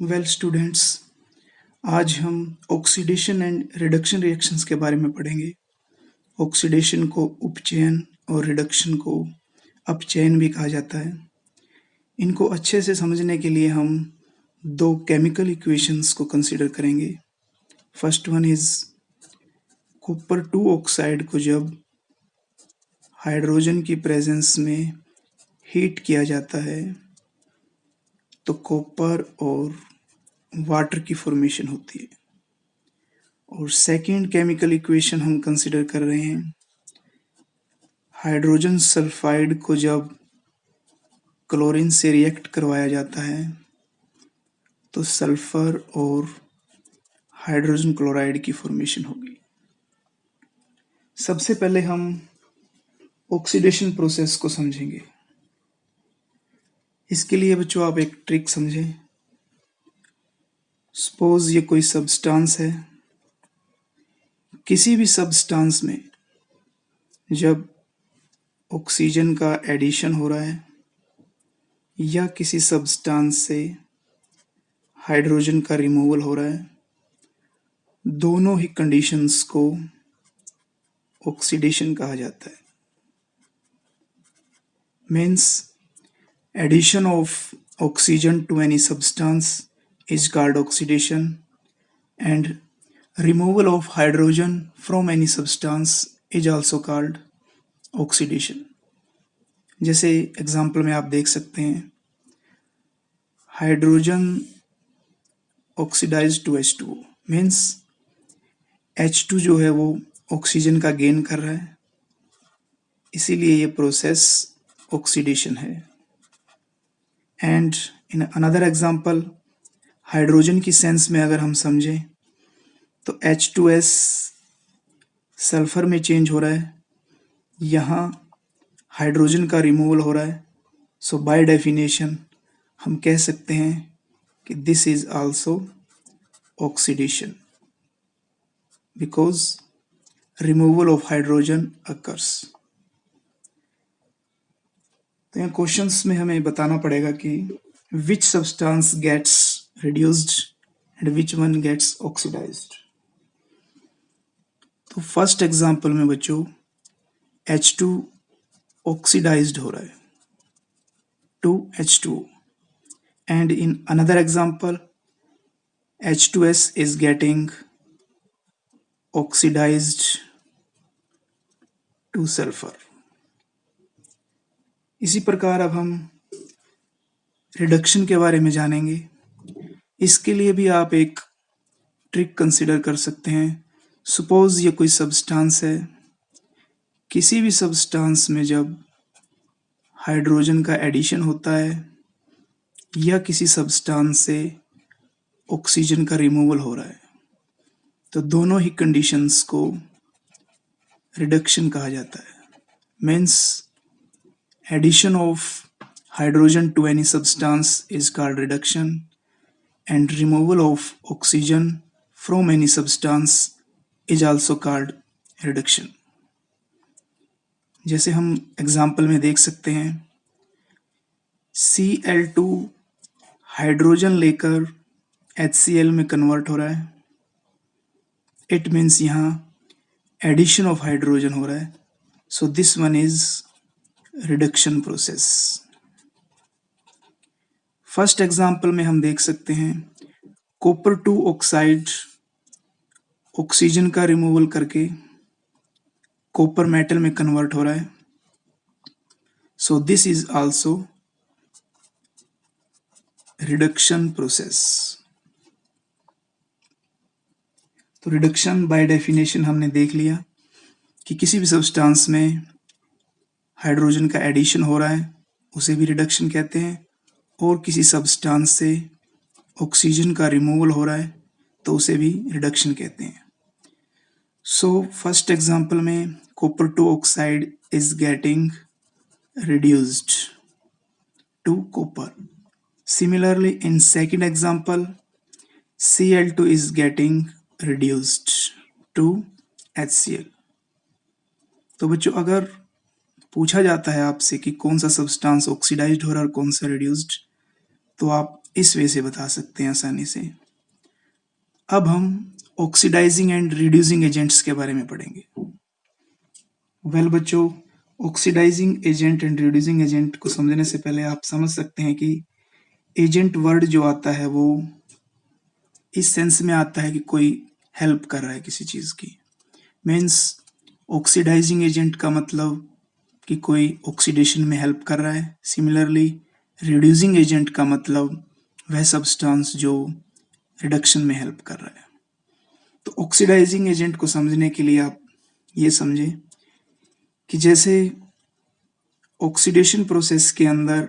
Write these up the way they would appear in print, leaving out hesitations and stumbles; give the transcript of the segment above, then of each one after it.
Well students, आज हम oxidation and reduction reactions के बारे में पढ़ेंगे। ऑक्सीडेशन को उपचयन और रिडक्शन को अपचयन भी कहा जाता है। इनको अच्छे से समझने के लिए हम दो केमिकल इक्वेशंस को कंसीडर करेंगे। First one is copper 2 oxide को जब हाइड्रोजन की प्रेजेंस में हीट किया जाता है तो कॉपर और वाटर की फॉर्मेशन होती है। और सेकेंड केमिकल इक्वेशन हम कंसिडर कर रहे हैं हाइड्रोजन सल्फाइड को जब क्लोरीन से रिएक्ट करवाया जाता है तो सल्फर और हाइड्रोजन क्लोराइड की फॉर्मेशन होगी। सबसे पहले हम ऑक्सीडेशन प्रोसेस को समझेंगे। इसके लिए बच्चों आप एक ट्रिक समझें। सपोज ये कोई सब्सटेंस है, किसी भी सब्सटेंस में जब ऑक्सीजन का एडिशन हो रहा है या किसी सब्सटेंस से हाइड्रोजन का रिमूवल हो रहा है, दोनों ही कंडीशंस को ऑक्सीडेशन कहा जाता है। Means addition of oxygen to any substance is called oxidation and removal of hydrogen from any substance is also called oxidation। जैसे एग्जाम्पल में आप देख सकते हैं hydrogen oxidise to H2O means H2 जो है वो ऑक्सीजन का गेन कर रहा है, इसीलिए ये प्रोसेस ऑक्सीडेशन है। And in another example hydrogen की सेंस में अगर हम समझें तो H2S सल्फर में चेंज हो रहा है, यहाँ हाइड्रोजन का रिमूवल हो रहा है। सो बाय डेफिनेशन हम कह सकते हैं कि this is also oxidation because removal of hydrogen occurs. तो यहाँ क्वेश्चंस में हमें बताना पड़ेगा कि which substance gets reduced and which one gets oxidized। तो फर्स्ट एग्जांपल में बच्चों H2 ऑक्सीडाइज्ड हो रहा है to H2O and in another example H2S is getting oxidized to sulfur। इसी प्रकार अब हम रिडक्शन के बारे में जानेंगे। इसके लिए भी आप एक ट्रिक कंसिडर कर सकते हैं। सपोज ये कोई सब्सटेंस है, किसी भी सब्सटेंस में जब हाइड्रोजन का एडिशन होता है या किसी सब्सटेंस से ऑक्सीजन का रिमूवल हो रहा है तो दोनों ही कंडीशंस को रिडक्शन कहा जाता है। Means addition of hydrogen to any substance is called reduction and removal of oxygen from any substance is also called reduction। जैसे हम एग्जाम्पल में देख सकते हैं Cl2 हाइड्रोजन लेकर HCl में कन्वर्ट हो रहा है। इट मीन्स यहाँ एडिशन ऑफ हाइड्रोजन हो रहा है। So this one is reduction process. First example में हम देख सकते हैं कॉपर 2 ऑक्साइड ऑक्सीजन का रिमूवल करके कॉपर मेटल में कन्वर्ट हो रहा है। So this is also reduction process. तो रिडक्शन बाय डेफिनेशन हमने देख लिया कि किसी भी सब्सटेंस में हाइड्रोजन का एडिशन हो रहा है उसे भी रिडक्शन कहते हैं, और किसी सब्सटेंस से ऑक्सीजन का रिमूवल हो रहा है तो उसे भी रिडक्शन कहते हैं। सो फर्स्ट एग्जांपल में copper 2 oxide is getting reduced to copper. Similarly in second example Cl2 is getting reduced to HCl। तो बच्चों अगर पूछा जाता है आपसे कि कौन सा सब्सटेंस ऑक्सीडाइज्ड हो रहा है और कौन सा रिड्यूस्ड, तो आप इस वे से बता सकते हैं आसानी से। अब हम ऑक्सीडाइजिंग एंड रिड्यूसिंग एजेंट्स के बारे में पढ़ेंगे। वेल बच्चों, oxidizing agent and reducing agent को समझने से पहले आप समझ सकते हैं कि एजेंट वर्ड जो आता है वो इस सेंस में आता है कि कोई हेल्प कर रहा है किसी चीज़ की। मीन्स ऑक्सीडाइजिंग एजेंट का मतलब कि कोई ऑक्सीडेशन में हेल्प कर रहा है। सिमिलरली रिड्यूसिंग एजेंट का मतलब वह सब्सटेंस जो रिडक्शन में हेल्प कर रहा है। तो ऑक्सीडाइजिंग एजेंट को समझने के लिए आप ये समझें कि जैसे ऑक्सीडेशन प्रोसेस के अंदर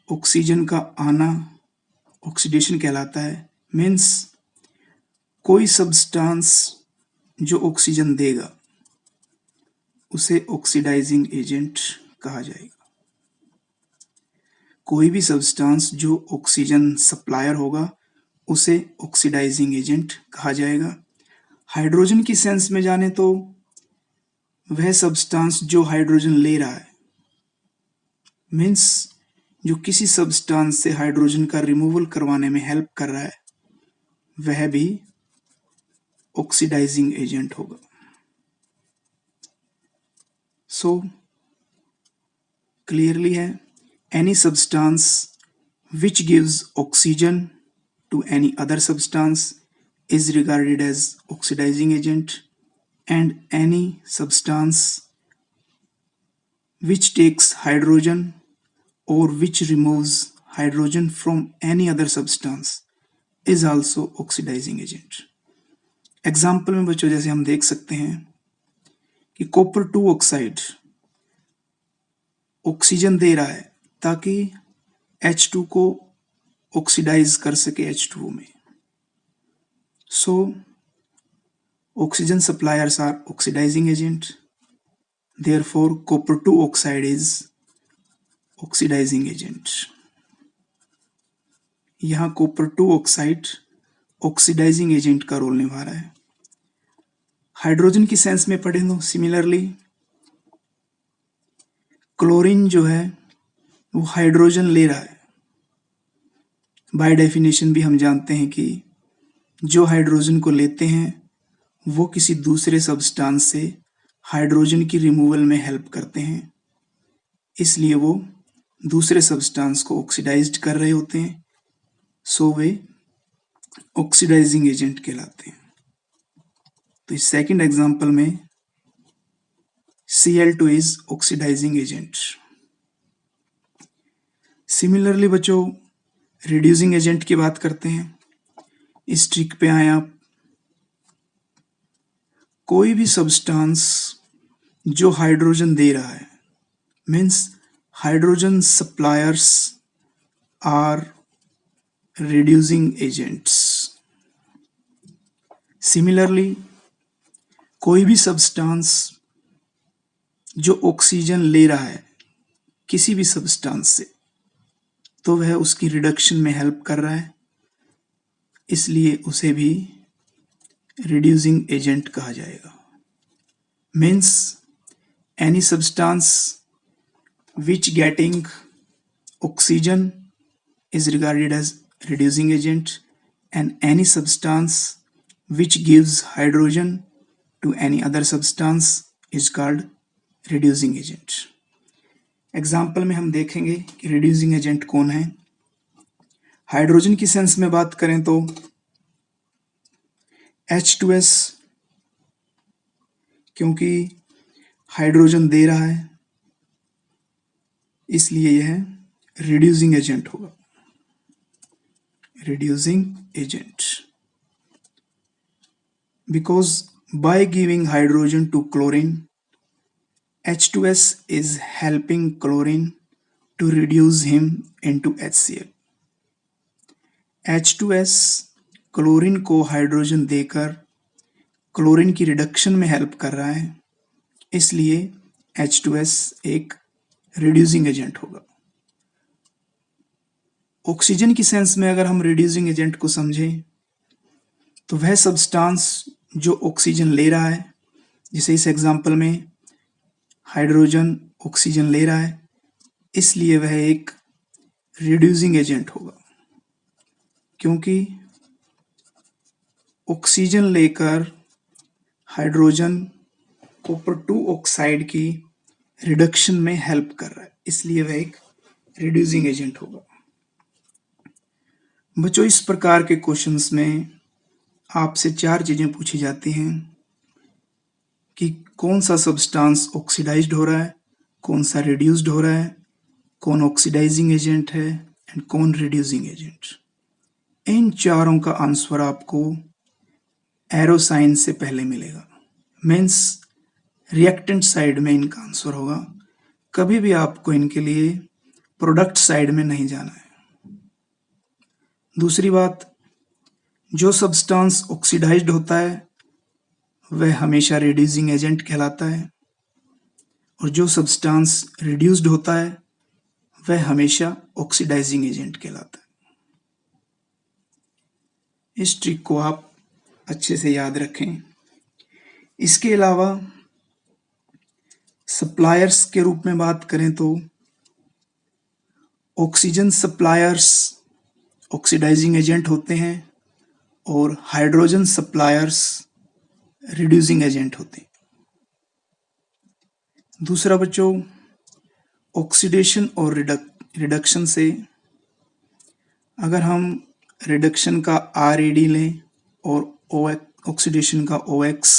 ऑक्सीजन का आना ऑक्सीडेशन कहलाता है। मीन्स कोई सब्सटेंस जो ऑक्सीजन देगा उसे ऑक्सीडाइजिंग एजेंट कहा जाएगा। कोई भी सब्सटेंस जो ऑक्सीजन सप्लायर होगा उसे ऑक्सीडाइजिंग एजेंट कहा जाएगा। हाइड्रोजन की सेंस में जाने तो वह सब्सटेंस जो हाइड्रोजन ले रहा है, मीन्स जो किसी सब्सटेंस से हाइड्रोजन का रिमूवल करवाने में हेल्प कर रहा है, वह भी ऑक्सीडाइजिंग एजेंट होगा। सो क्लियरली है, any substance which gives oxygen to any other substance is regarded as oxidizing agent, and any substance which takes hydrogen or which removes hydrogen from any other substance is also oxidizing agent. Example में बच्चों जैसे हम देख सकते हैं कि copper 2 oxide oxygen दे रहा है ताकि H2 को ऑक्सीडाइज कर सके H2O में। So oxygen suppliers are oxidizing agent, therefore copper 2 oxide is oxidizing agent. यहाँ कॉपर 2 ऑक्साइड ऑक्सीडाइजिंग एजेंट का रोल निभा रहा है। हाइड्रोजन की सेंस में पढ़ें तो सिमिलरली क्लोरीन जो है वो हाइड्रोजन ले रहा है। बाय डेफिनेशन भी हम जानते हैं कि जो हाइड्रोजन को लेते हैं वो किसी दूसरे सब्सटेंस से हाइड्रोजन की रिमूवल में हेल्प करते हैं, इसलिए वो दूसरे सब्सटेंस को ऑक्सीडाइज्ड कर रहे होते हैं। सो वे ऑक्सीडाइजिंग एजेंट कहलाते हैं। तो इस सेकंड एग्जांपल में Cl2 is oxidizing agent. Similarly बच्चों रिड्यूसिंग एजेंट की बात करते हैं। इस ट्रिक पे आए आप, कोई भी सब्सटेंस जो हाइड्रोजन दे रहा है, means hydrogen suppliers are reducing agents. Similarly कोई भी सब्सटेंस जो ऑक्सीजन ले रहा है किसी भी सब्सटेंस से, तो वह उसकी रिडक्शन में हेल्प कर रहा है, इसलिए उसे भी रिड्यूसिंग एजेंट कहा जाएगा। Means any substance which getting oxygen is regarded as reducing agent, and any substance which gives hydrogen to any other substance is called reducing agent. Example में हम देखेंगे कि रिड्यूसिंग एजेंट कौन है। हाइड्रोजन की sense में बात करें तो H2S, क्योंकि हाइड्रोजन दे रहा है इसलिए यह रिड्यूसिंग एजेंट होगा। Reducing agent because by giving hydrogen to chlorine, H2S is helping chlorine to reduce him into HCl. H2S chlorine को हाइड्रोजन देकर क्लोरीन की रिडक्शन में हेल्प कर रहा है, इसलिए H2S एक रिड्यूसिंग एजेंट होगा। ऑक्सीजन की सेंस में अगर हम रिड्यूसिंग एजेंट को समझें तो वह सब्सटेंस जो ऑक्सीजन ले रहा है, जैसे इस एग्जांपल में हाइड्रोजन ऑक्सीजन ले रहा है, इसलिए वह एक रिड्यूसिंग एजेंट होगा। क्योंकि ऑक्सीजन लेकर हाइड्रोजन कॉपर 2 ऑक्साइड की रिडक्शन में हेल्प कर रहा है, इसलिए वह एक रिड्यूसिंग एजेंट होगा। बच्चों, इस प्रकार के क्वेश्चंस में आपसे 4 चीजें पूछी जाती हैं कि कौन सा सब्सटेंस ऑक्सीडाइज्ड हो रहा है, कौन सा रिड्यूस्ड हो रहा है, कौन ऑक्सीडाइजिंग एजेंट है एंड कौन रिड्यूसिंग एजेंट। इन चारों का आंसर आपको एरो साइन से पहले मिलेगा, मीन्स रिएक्टेंट साइड में इनका आंसर होगा। कभी भी आपको इनके लिए प्रोडक्ट साइड में नहीं जाना है। दूसरी बात, जो सब्सटेंस ऑक्सीडाइज्ड होता है वह हमेशा रिड्यूसिंग एजेंट कहलाता है, और जो सब्सटेंस रिड्यूस्ड होता है वह हमेशा ऑक्सीडाइजिंग एजेंट कहलाता है। इस ट्रिक को आप अच्छे से याद रखें। इसके अलावा सप्लायर्स के रूप में बात करें तो ऑक्सीजन सप्लायर्स ऑक्सीडाइजिंग एजेंट होते हैं और हाइड्रोजन सप्लायर्स रिड्यूसिंग एजेंट होते हैं। दूसरा बच्चों, ऑक्सीडेशन और रिडक्शन से अगर हम रिडक्शन का RAD लें और ऑक्सीडेशन का OX,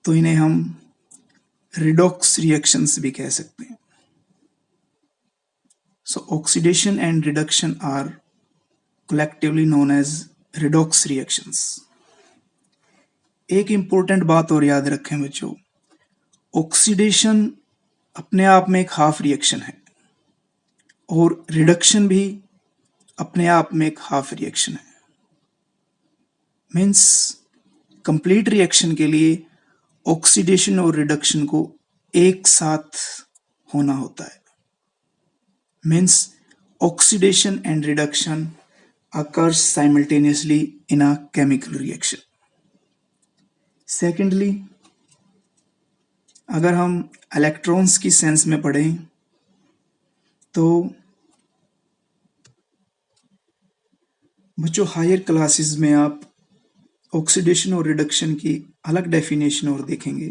तो इन्हें हम रिडॉक्स रिएक्शंस भी कह सकते हैं। So oxidation and reduction are collectively known as redox reactions। एक इंपॉर्टेंट बात और याद रखें बच्चों, ऑक्सीडेशन अपने आप में एक हाफ रिएक्शन है और रिडक्शन भी अपने आप में एक हाफ रिएक्शन है। मीन्स कंप्लीट रिएक्शन के लिए ऑक्सीडेशन और रिडक्शन को एक साथ होना होता है। Means oxidation and reduction occurs simultaneously in a chemical reaction। Secondly, अगर हम इलेक्ट्रॉन्स की सेंस में पढ़ें तो बच्चों हायर क्लासेस में आप ऑक्सीडेशन और रिडक्शन की अलग डेफिनेशन और देखेंगे,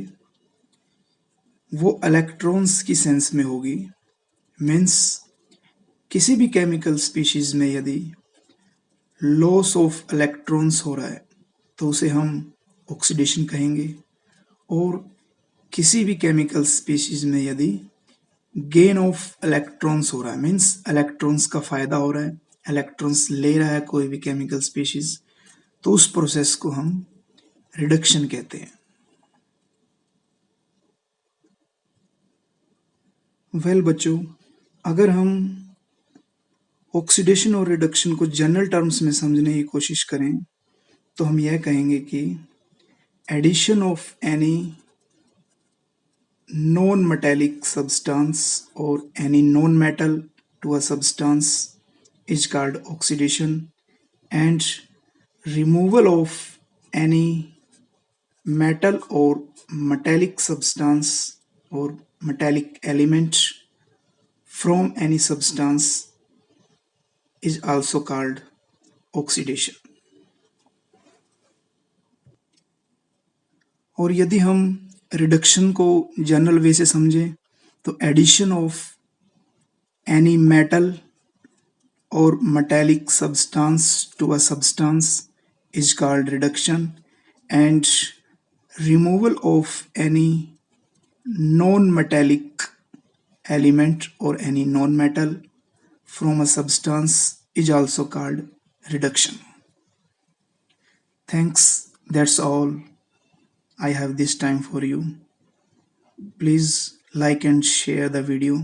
वो इलेक्ट्रॉन्स की सेंस में होगी। मीन्स किसी भी केमिकल स्पीशीज में यदि लॉस ऑफ इलेक्ट्रॉन्स हो रहा है तो उसे हम ऑक्सीडेशन कहेंगे, और किसी भी केमिकल स्पीशीज में यदि गेन ऑफ इलेक्ट्रॉन्स हो रहा है, मीन्स इलेक्ट्रॉन्स का फायदा हो रहा है, इलेक्ट्रॉन्स ले रहा है कोई भी केमिकल स्पीशीज, तो उस प्रोसेस को हम रिडक्शन कहते हैं। वेल बच्चों, अगर हम ऑक्सीडेशन और रिडक्शन को जनरल टर्म्स में समझने की कोशिश करें तो हम यह कहेंगे कि addition of any non metallic substance और any non metal to a substance is called oxidation, and removal of any metal or metallic substance or metallic element from any substance is also called oxidation। और यदि हम reduction को general वे से समझें तो addition of any metal और metallic substance to a substance is called reduction, and removal of any non-metallic element or any non-metal from a substance is also called reduction। Thanks, that's all I have this time for you। Please like and share the video।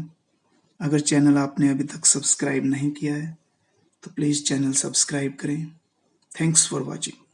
अगर channel आपने अभी तक subscribe नहीं किया है तो please channel subscribe करें। Thanks for watching.